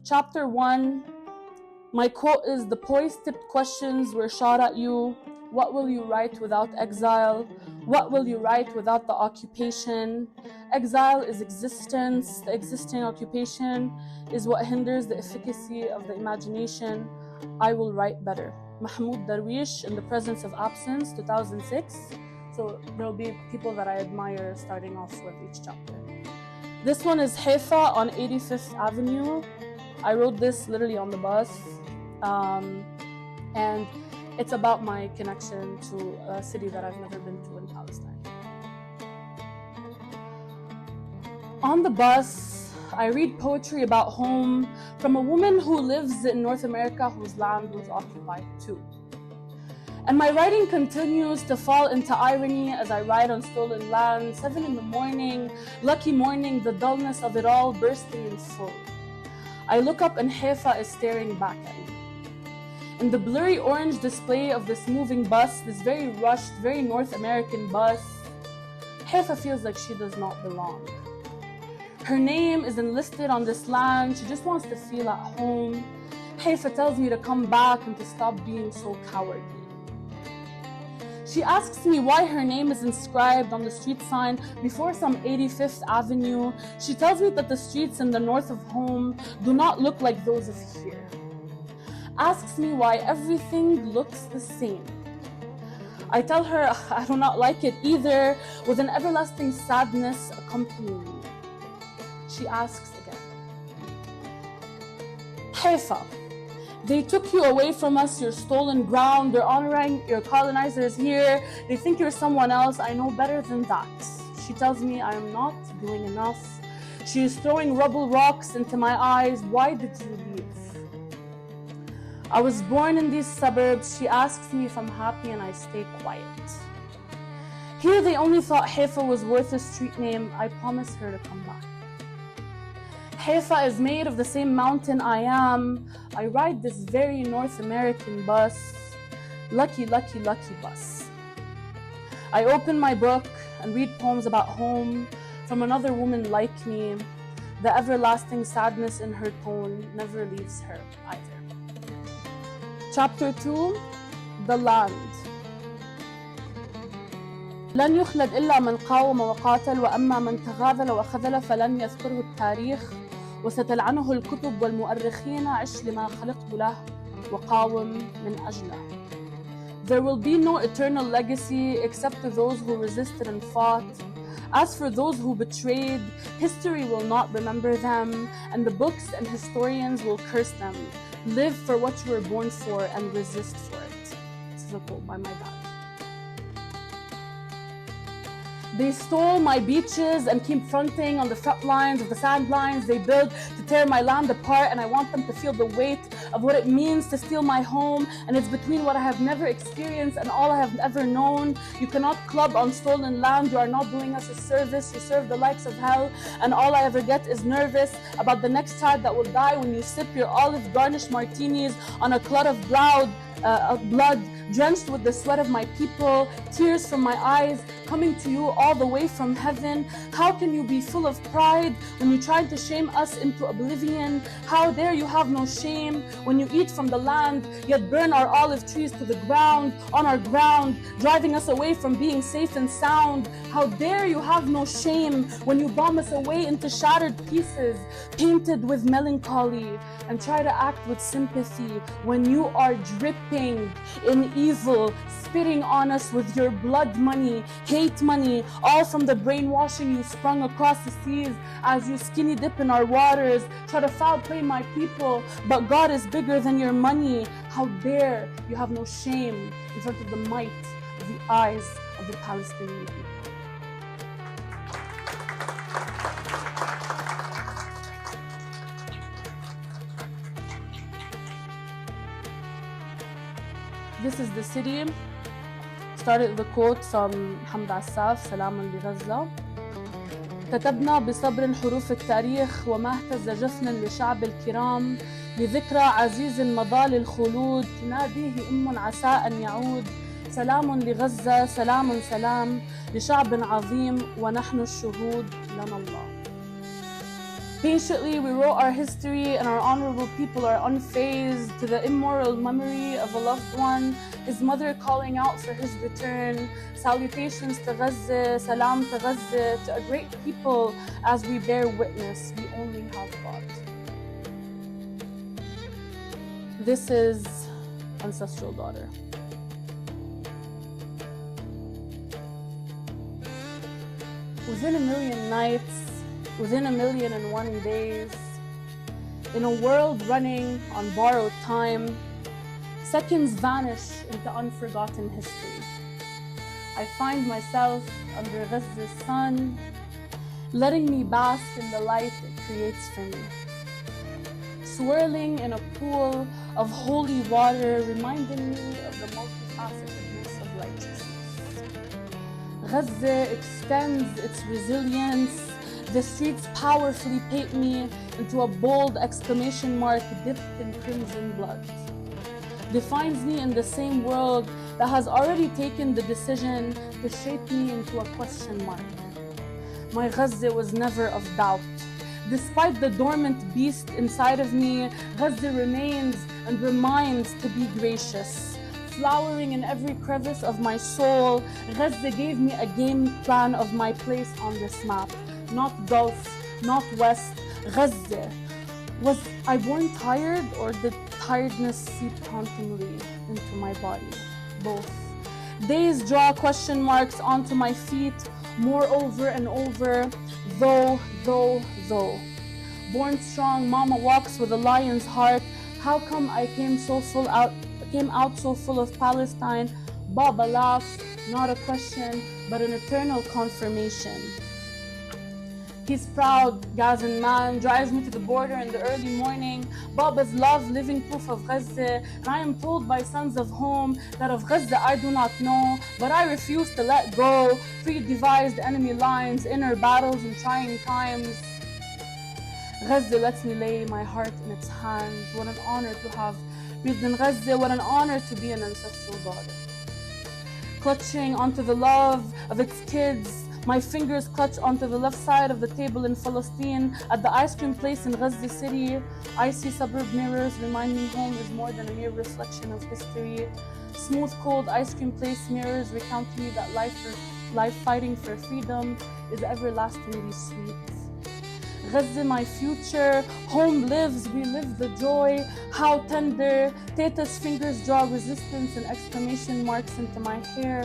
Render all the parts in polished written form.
Chapter 1, my quote is, "The poised-tipped questions were shot at you. What will you write without exile? What will you write without the occupation? Exile is existence. The existing occupation is what hinders the efficacy of the imagination. I will write better." Mahmoud Darwish, In the Presence of Absence, 2006. So there will be people that I admire starting off with each chapter. This one is Haifa on 85th Avenue. I wrote this literally on the bus. And it's about my connection to a city that I've never been to in Palestine. On the bus, I read poetry about home from a woman who lives in North America whose land was occupied too. And my writing continues to fall into irony as I ride on stolen land, 7 in the morning, lucky morning, the dullness of it all bursting in full. I look up and Haifa is staring back at me. In the blurry orange display of this moving bus, this very rushed, very North American bus, Haifa feels like she does not belong. Her name is enlisted on this land. She just wants to feel at home. Haifa tells me to come back and to stop being so cowardly. She asks me why her name is inscribed on the street sign before some 85th Avenue. She tells me that the streets in the north of home do not look like those of here. Asks me why everything looks the same. I tell her I do not like it either, with an everlasting sadness accompanying me. She asks again. Haifa, they took you away from us, your stolen ground. They're honoring your colonizers here. They think you're someone else. I know better than that. She tells me I am not doing enough. She is throwing rubble rocks into my eyes. Why did you leave? I was born in these suburbs. She asks me if I'm happy and I stay quiet. Here they only thought Haifa was worth a street name. I promise her to come back. Haifa is made of the same mountain I am. I ride this very North American bus. Lucky, lucky, lucky bus. I open my book and read poems about home from another woman like me. The everlasting sadness in her tone never leaves her either. Chapter 2, The Land. لن يخلد إلا من قاوم وقاتل، وأما من تغاضل وخذل فلن يذكره التاريخ، وستلعنه الكتب والمؤرخين. عش لما خلقت له وقاوم من أجله. There will be no eternal legacy except to those who resisted and fought. As for those who betrayed, history will not remember them, and the books and historians will curse them. Live for what you were born for and resist for it. This is a quote by my dad. They stole my beaches and keep fronting on the front lines of the sand lines they built to tear my land apart, and I want them to feel the weight of what it means to steal my home, and it's between what I have never experienced and all I have ever known. You cannot club on stolen land. You are not doing us a service. You serve the likes of hell, and all I ever get is nervous about the next child that will die when you sip your olive garnished martinis on a clot of blood drenched with the sweat of my people, tears from my eyes coming to you all the way from heaven. How can you be full of pride when you tried to shame us into oblivion? How dare you have no shame when you eat from the land, yet burn our olive trees to the ground, on our ground, driving us away from being safe and sound? How dare you have no shame when you bomb us away into shattered pieces, painted with melancholy, and try to act with sympathy when you are dripping in evil, spitting on us with your blood money, hate money, all from the brainwashing you sprung across the seas as you skinny dip in our waters, try to foul play my people, but God is bigger than your money. How dare you have no shame in front of the might of the eyes of the Palestinian people. This is the city. Started the quote from Hamd Assaf, سلام لغزة. كتبنا بصبر حروف التاريخ وما اهتز جفن لشعب الكرام لذكرى عزيز مضى للخلود تناديه أم عسى أن يعود. سلام لغزة، سلام سلام لشعب عظيم ونحن الشهود لنا الله. Patiently, we wrote our history, and our honorable people are unfazed to the immoral memory of a loved one, his mother calling out for his return. Salutations to Gaza, salam to Gaza, to a great people as we bear witness. We only have God. This is Ancestral Daughter. Within a million nights, within 1,000,001 days, in a world running on borrowed time, seconds vanish into unforgotten history. I find myself under Ghaz's sun, letting me bask in the light it creates for me. Swirling in a pool of holy water, reminding me of the multifacetedness of righteousness. Gaza extends its resilience. The streets powerfully paint me into a bold exclamation mark dipped in crimson blood. Defines me in the same world that has already taken the decision to shape me into a question mark. My Gaza was never of doubt. Despite the dormant beast inside of me, Gaza remains and reminds to be gracious. Flowering in every crevice of my soul, Gaza gave me a game plan of my place on this map. Not Gulf, not West, Gaza. Was I born tired, or did tiredness seep hauntingly into my body? Both. Days draw question marks onto my feet, more over and over. Though. Born strong, mama walks with a lion's heart. How come I came out so full of Palestine? Baba laughs, not a question, but an eternal confirmation. He's proud, Gazan man, drives me to the border in the early morning. Baba's love, living proof of Gaza. And I am told by sons of home that of Gaza I do not know, but I refuse to let go. Pre-devised enemy lines, inner battles in trying times. Gaza lets me lay my heart in its hands. What an honor to have breathed in Gaza. What an honor to be an ancestral daughter. Clutching onto the love of its kids, my fingers clutch onto the left side of the table in Palestine. At the ice cream place in Gaza City, icy suburb mirrors remind me home is more than a mere reflection of history. Smooth, cold ice cream place mirrors recount to me that life fighting for freedom is everlastingly sweet. Gaza, my future, home lives, we live the joy. How tender, Teta's fingers draw resistance and exclamation marks into my hair.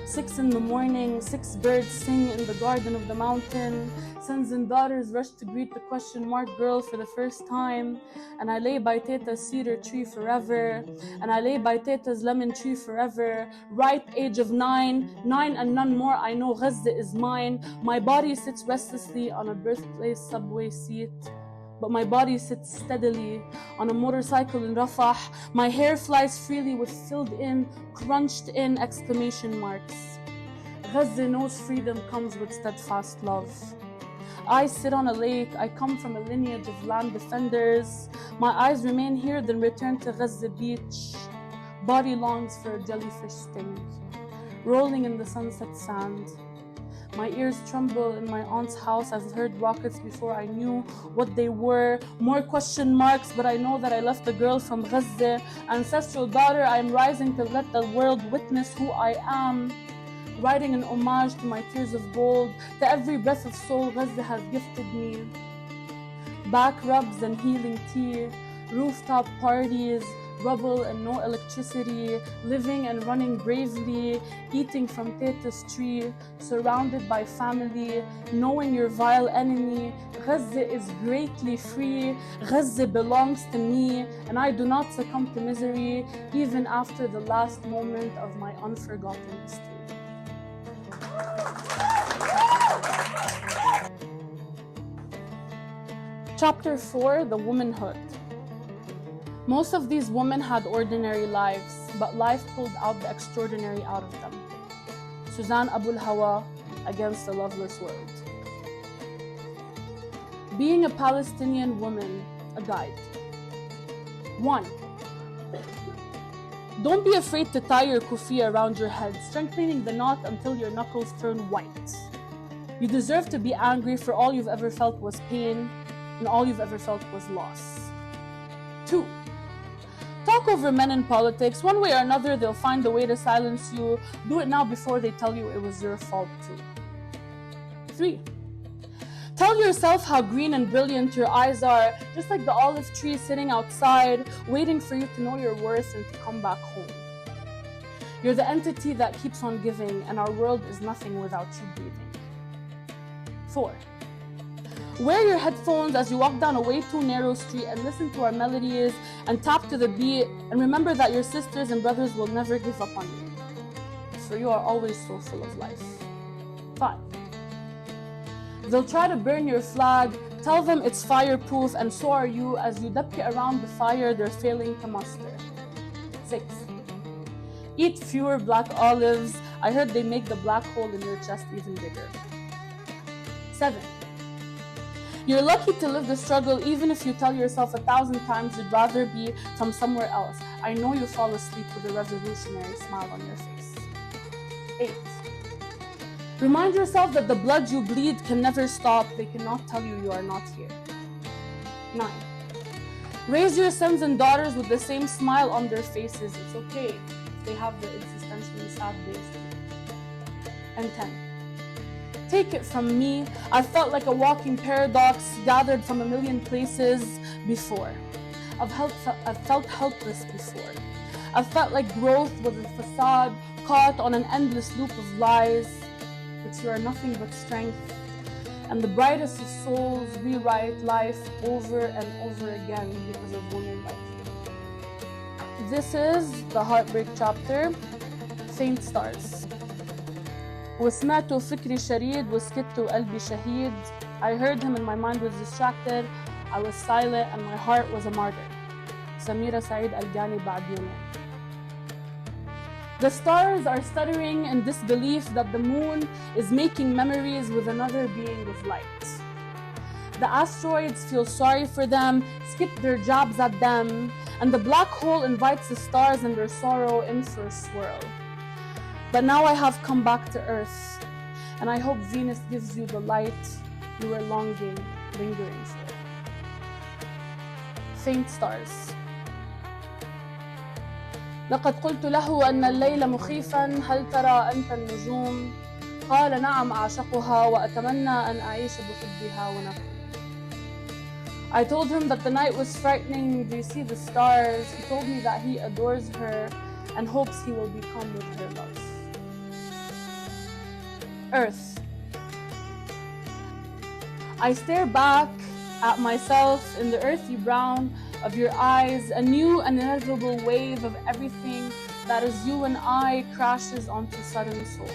6 in the morning, 6 birds sing in the garden of the mountain. Sons and daughters rush to greet the question mark girl for the first time. And I lay by Teta's cedar tree forever. And I lay by Teta's lemon tree forever. Ripe age of 9 and none more, I know Gaza is mine. My body sits restlessly on a birthplace subway seat. But my body sits steadily on a motorcycle in Rafah. My hair flies freely with filled in, crunched in exclamation marks. Gaza knows freedom comes with steadfast love. I sit on a lake, I come from a lineage of land defenders. My eyes remain here, then return to Gaza beach. Body longs for a jellyfish sting, rolling in the sunset sand. My ears tremble in my aunt's house. I've heard rockets before I knew what they were. More question marks, but I know that I left the girl from Gaza. Ancestral daughter, I am rising to let the world witness who I am. Writing an homage to my tears of gold, to every breath of soul Gaza has gifted me. Back rubs and healing tea, rooftop parties, rubble and no electricity, living and running bravely, eating from Teta's tree, surrounded by family, knowing your vile enemy. Gaza is greatly free. Gaza belongs to me, and I do not succumb to misery, even after the last moment of my unforgotten history. Chapter 4, The Womanhood. Most of these women had ordinary lives, but life pulled out the extraordinary out of them. Suzanne Abul Hawa, Against the Loveless World. Being a Palestinian woman, a guide. 1. Don't be afraid to tie your kufi around your head, strengthening the knot until your knuckles turn white. You deserve to be angry, for all you've ever felt was pain. and all you've ever felt was loss. 2. Talk over men in politics. One way or another, they'll find a way to silence you. Do it now before they tell you it was your fault too. 3. Tell yourself how green and brilliant your eyes are, just like the olive tree sitting outside, waiting for you to know your worth and to come back home. You're the entity that keeps on giving, and our world is nothing without you breathing. 4. Wear your headphones as you walk down a way too narrow street and listen to our melodies and tap to the beat, and remember that your sisters and brothers will never give up on you, for you are always so full of life. 5. They'll try to burn your flag. Tell them it's fireproof, and so are you. As you dabki around the fire they're failing to muster. 6. Eat fewer black olives. I heard they make the black hole in your chest even bigger. 7. You're lucky to live the struggle, even if you tell yourself 1,000 times you'd rather be from somewhere else. I know you fall asleep with a revolutionary smile on your face. 8. Remind yourself that the blood you bleed can never stop. They cannot tell you are not here. 9. Raise your sons and daughters with the same smile on their faces. It's okay if they have the existentially sad days too. And 10. Take it from me, I felt like a walking paradox gathered from a million places before. I've felt helpless before. I've felt like growth was a facade caught on an endless loop of lies. But you are nothing but strength, and the brightest of souls rewrite life over and over again because of women like you. This is the heartbreak chapter, Faint Stars. وسمعت فكري شريد وسكت وقلبي شهيد. I heard him and my mind was distracted. I was silent and my heart was a martyr. سميرة سعيد ألقاني بعد يومين. The stars are stuttering in disbelief that the moon is making memories with another being of light. The asteroids feel sorry for them, skip their jabs at them, and the black hole invites the stars and their sorrow in for a swirl. But now I have come back to Earth, and I hope Venus gives you the light you were lingering for. Faint Stars. لقد قلت له أن الليل مخيفاً، هل ترى أنت النجوم؟ قال نعم أعشقها وأتمنى أن أعيش بحبها ونكون. I told him that the night was frightening. Do you see the stars? He told me that he adores her and hopes he will become with her love. Earth. I stare back at myself in the earthy brown of your eyes. A new and inevitable wave of everything that is you and I crashes onto sudden soul.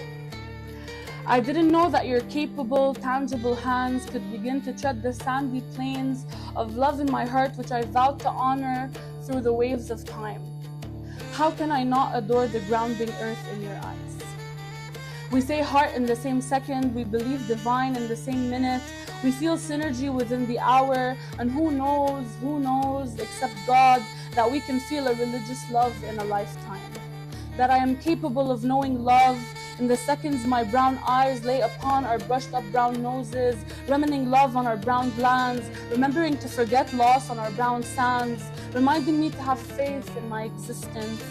I didn't know that your capable, tangible hands could begin to tread the sandy plains of love in my heart, which I vowed to honor through the waves of time. How can I not adore the grounding earth in your eyes? We say heart in the same second, we believe divine in the same minute, we feel synergy within the hour, and who knows, except God, that we can feel a religious love in a lifetime. That I am capable of knowing love in the seconds my brown eyes lay upon our brushed up brown noses, reminiscing love on our brown glands, remembering to forget loss on our brown sands, reminding me to have faith in my existence.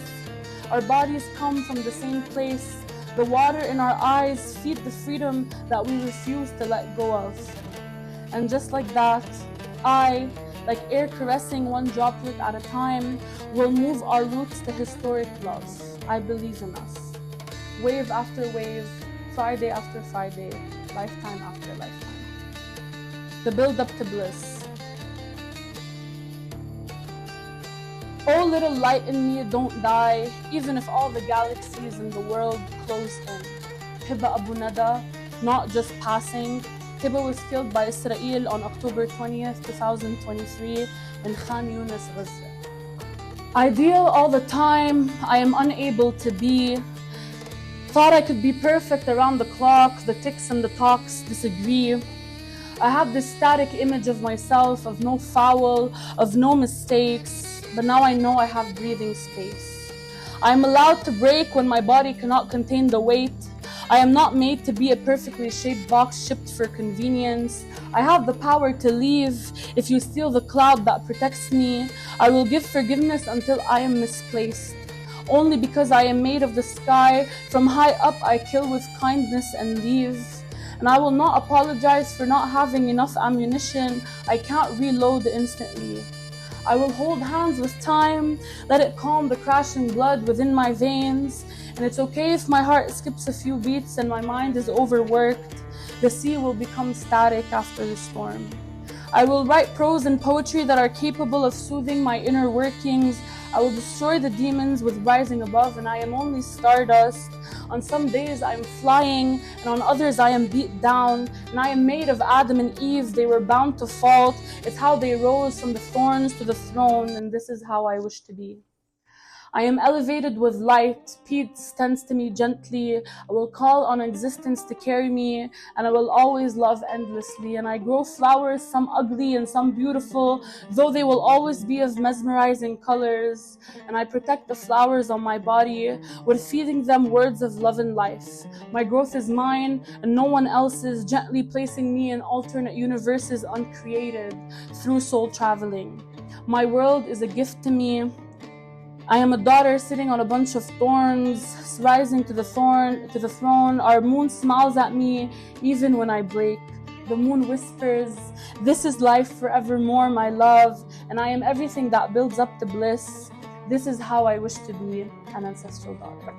Our bodies come from the same place. The water in our eyes feed the freedom that we refuse to let go of. And just like that, I, like air caressing one droplet at a time, will move our roots to historic love. I believe in us. Wave after wave, Friday after Friday, lifetime after lifetime. The build-up to bliss. Oh, little light in me, don't die, even if all the galaxies in the world close in. Hiba Abu Nada, not just passing. Hiba was killed by Israel on October 20th, 2023 in Khan Yunis, Gaza. Ideal all the time, I am unable to be. Thought I could be perfect around the clock, the ticks and the talks disagree. I have this static image of myself, of no foul, of no mistakes, but now I know I have breathing space. I am allowed to break when my body cannot contain the weight. I am not made to be a perfectly shaped box shipped for convenience. I have the power to leave. If you steal the cloud that protects me, I will give forgiveness until I am misplaced. Only because I am made of the sky, from high up I kill with kindness and leave. And I will not apologize for not having enough ammunition. I can't reload instantly. I will hold hands with time, let it calm the crashing blood within my veins. And it's okay if my heart skips a few beats and my mind is overworked. The sea will become static after the storm. I will write prose and poetry that are capable of soothing my inner workings. I will destroy the demons with rising above, and I am only stardust. On some days I am flying, and on others I am beat down. And I am made of Adam and Eve, they were bound to fault. It's how they rose from the thorns to the throne, and this is how I wish to be. I am elevated with light, peace tends to me gently. I will call on existence to carry me, and I will always love endlessly. And I grow flowers, some ugly and some beautiful, though they will always be of mesmerizing colors. And I protect the flowers on my body with feeding them words of love and life. My growth is mine and no one else's, gently placing me in alternate universes uncreated through soul traveling. My world is a gift to me. I am a daughter sitting on a bunch of thorns, rising to the throne. Our moon smiles at me even when I break. The moon whispers, "This is life forevermore, my love, and I am everything that builds up to bliss. This is how I wish to be an ancestral daughter."